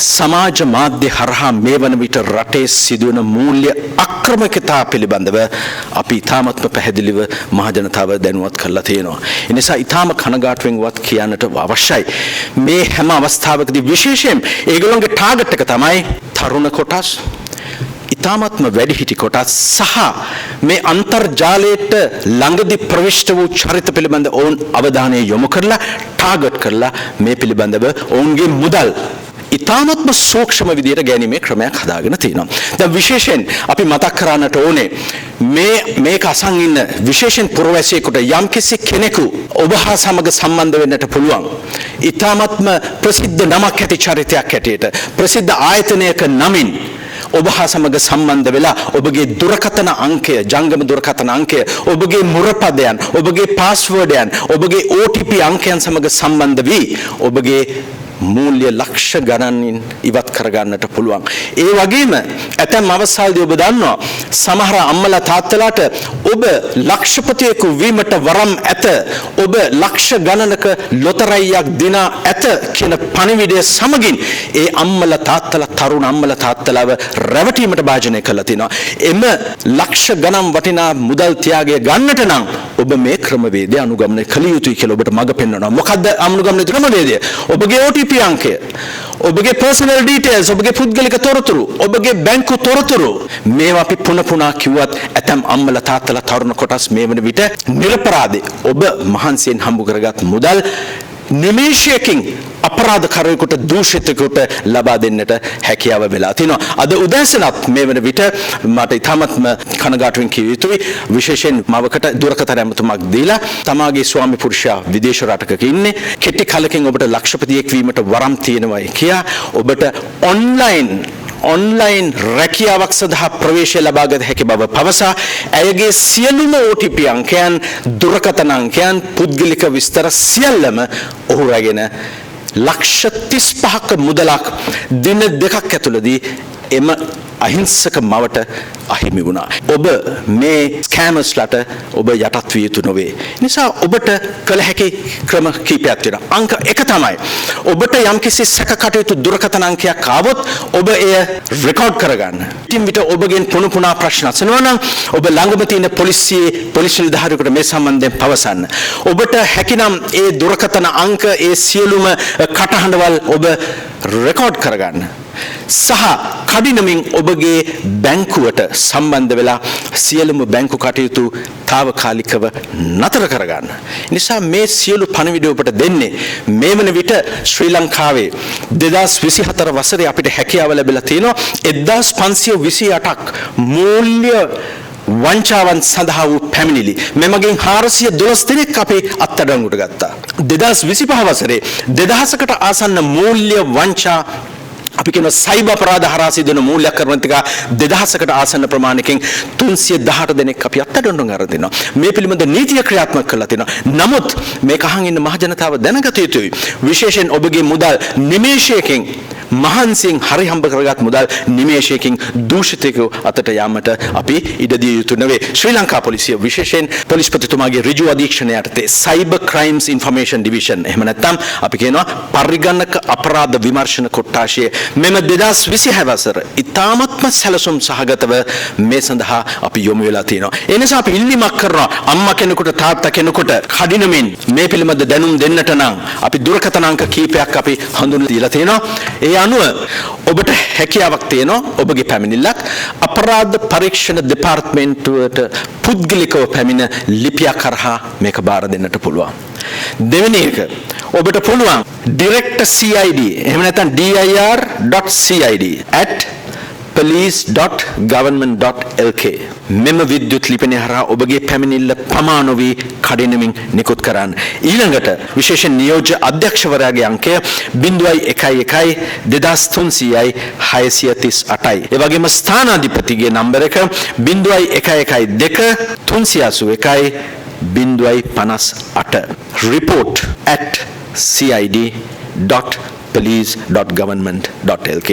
සමාජ මාධ්‍ය හරහා මේ වන විට රටේ සිදුවන මූල්‍ය අක්‍රමිකතා පිළිබඳව අපි ඉතාමත්ම පැහැදිලිව මහජනතාව දැනුවත් කරලා තියෙනවා. ඒ නිසා ඉතාම කනගාටුවෙන්වත් කියන්නට අවශ්‍යයි. මේ හැම අවස්ථාවකදී විශේෂයෙන් ඒගොල්ලෝගේ ටාගට් එක තමයි තරුණ කොටස්, ඉතාමත්ම වැඩිහිටි කොටස් සහ මේ අන්තර්ජාලයට ළඟදී ප්‍රවිෂ්ඨ වූ චරිත පිළිබඳ ඔවුන් අවධානය යොමු කරලා ටාගට් කරලා මේ පිළිබඳව ඔවුන්ගේ මුදල් ඉතාමත්ම සූක්ෂම විදියට ගැනීමේ ක්‍රමයක් හදාගෙන තියෙනවා. දැන් විශේෂයෙන් අපි මතක් කරන්නට ඕනේ මේක අසන් ඉන්න විශේෂයෙන් පුරවැසියෙකුට යම්කිසි කෙනෙකු ඔබ හා සමග සම්බන්ධ වෙන්නට පුළුවන්. ඉතාමත්ම ප්‍රසිද්ධ නමක් ඇති චරිතයක් හැටියට ප්‍රසිද්ධ ආයතනයක නමින් ඔබ හා සමග සම්බන්ධ වෙලා ඔබගේ දුරකථන අංකය, ජංගම දුරකථන අංකය, ඔබගේ මුරපදයන්, ඔබගේ පාස්වර්ඩයන්, ඔබගේ OTP අංකයන් සමග සම්බන්ධ වී ඔබගේ මූල්‍ය ලක්ෂ ගණනින් ඉවත් කරගන්නට පුළුවන්. ඒ වගේම ඇතැම් අවස්ථාවලදී ඔබ දන්නවා සමහර අම්මලා තාත්තලාට ඔබ ලක්ෂපතියෙකු වීමට වරම් ඇත, ඔබ ලක්ෂ ගණනක ලොතරැයියක් දිනා ඇත කියන පණිවිඩය සමගින් ඒ අම්මලා තාත්තලා තරුණ අම්මලා තාත්තලාව රැවටීමට භාජනය කළා තිනවා. එම ලක්ෂ ගණන් වටිනා මුදල් ත්‍යාගය ගන්නට නම් ඔබ මේ ක්‍රමවේදය අනුගමනය කළ යුතුයි කියලා ඔබට මඟ පෙන්වනවා. මොකද්ද අනුගමනය ක්‍රමවේදය? ඔබගේ OTP අංකය, ඔබගේ personal details, ඔබගේ පුද්ගලික තොරතුරු, ඔබගේ බැංකු තොරතුරු මේවා අපි පුන පුනා කිව්වත් ඇතම් අම්මලා තාත්තලා තරුණ කොටස් මේ වන විට නිර්පරාදී ඔබ මහන්සියෙන් හම්බ කරගත් මුදල් නිමේෂයකින් අපරාධකාරයෙකුට දූෂිතයෙකුට ලබා දෙන්නට හැකියාව වෙලා තිනවා. අද උදෑසනත් මේ වන විට මට ඉතාමත්ම කනගාටුවෙන් කිය යුතුයි විශේෂයෙන් මවකට දුරකථන ඇමතුමක් දීලා තමාගේ ස්වාමි පුරුෂයා විදේශ රටක ඉන්නේ, කෙටි කලකින් ඔබට ලක්ෂපතියෙක් වීමට වරම් තියෙනවා කියා ඔබට ඔන්ලයින් රැකියාවක් සඳහා ප්‍රවේශය ලබාගත හැකි බව පවසා ඇයගේ සියලුම OTP අංකයන්, දුරකථන අංකයන්, පුද්ගලික විස්තර සියල්ලම ඔහු රැගෙන ලක්ෂ 35ක මුදලක් දින දෙකක් ඇතුළතදී එම අහිංසක මවට අහිමි වුණා. ඔබ මේ ස්කෑමර්ස්ලාට ඔබ යටත් විය යුතු නොවේ. නිසා ඔබට කළ හැකි ක්‍රම කීපයක් තියෙනවා. අංක 1 තමයි ඔබට යම්කිසි සැකකටයුතු දුරකථන අංකයක් ආවොත් ඔබ එය රෙකෝඩ් කරගන්න. ඉතින් විතර ඔබගෙන් පුන පුනා ප්‍රශ්න අසනවා නම් ඔබ ළඟම තියෙන පොලිස් නිලධාරියෙකුට මේ සම්බන්ධයෙන් පවසන්න. ඔබට හැකිනම් ඒ දුරකථන අංක, ඒ සියලුම කටහඬවල් ඔබ රෙකෝඩ් කරගන්න. සහ කඩිනමින් ඔබගේ බැංකුවට සම්බන්ධ වෙලා සියලුම බැංකු කටයුතු తాවකාලිකව නතර කරගන්න. නිසා මේ සියලු පණිවිඩ ඔබට දෙන්නේ මේ වන විට ශ්‍රී ලංකාවේ 2024 වසරේ අපිට හැකියාව ලැබිලා තියෙනවා 1528ක් මූල්‍ය වංචාවන් සඳහා වූ පැමිණිලි. මෙමගින් 412 දෙනෙක් අපි අත්අඩංගුවට ගත්තා. 2025 වසරේ 2000කට ආසන්න මූල්‍ය වංචා අපි කියන සයිබර් අපරාධ හරහා සිදුවන මූල්‍යකරණතික 2000කට ආසන්න ප්‍රමාණයකින් 318 දෙනෙක් අපි අත්අඩංගුවට අරන් තිනවා. මේ පිළිබඳ නීතිය ක්‍රියාත්මක කරලා තිනවා. නමුත් මේක අහන් ඉන්න මහ ජනතාව දැනගත යුතුයි. විශේෂයෙන් ඔබගේ මුදල් නිමේෂයකින් මහන්සියෙන් හරි හම්බ කරගත් මුදල් නිමේෂයකින් දූෂිතයෙකු අතට යාමට අපි ඉඩ දිය යුතු නොවේ. ශ්‍රී ලංකා පොලිසිය විශේෂයෙන් පොලිස්පතිතුමාගේ ඍජු අධීක්ෂණය යටතේ සයිබර් ක්‍රයිම්ස් ඉන්ෆර්මේෂන් ඩිවිෂන් එහෙම නැත්නම් අපි කියනවා පරිගණක අපරාධ විමර්ශන කොට්ටාශය මෙම 2026 වසර ඉතාමත්ම සැලසුම් සහගතව මේ සඳහා අපි යොමු වෙලා තියෙනවා. ඒ නිසා අපි ඉල්ලීමක් කරනවා අම්මා කෙනෙකුට තාත්තා කෙනෙකුට කඩිනමින් මේ පිළිබඳ දැනුම් දෙන්නට නම් අපි දුරකථන අංක කීපයක් අපි හඳුන්වලා දීලා තියෙනවා. ඒ අනුව ඔබට හැකියාවක් තියෙනවා ඔබගේ පැමිණිල්ලක් අපරාධ පරීක්ෂණ දෙපාර්තමේන්තුවට පුද්ගලිකව පැමිණ ලිපියක් කරහා මේක බාර දෙන්නට පුළුවන්. දෙවෙනි එක ඔබට පුළුවන් direct CID එහෙම නැත්නම් dir.cid@police.government.lk මෙම විද්‍යුත් ලිපිනය හරහා ඔබගේ පැමිණිල්ල පමා නොවි කඩිනමින් නිකුත් කරන්න. ඊළඟට විශේෂ නියෝජ්‍ය අධ්‍යක්ෂවරයාගේ අංකය 011 2300 638යි. ඒ වගේම ස්ථානාධිපතිගේ නම්බර එක 011 381 058. report@cid.police.government.lk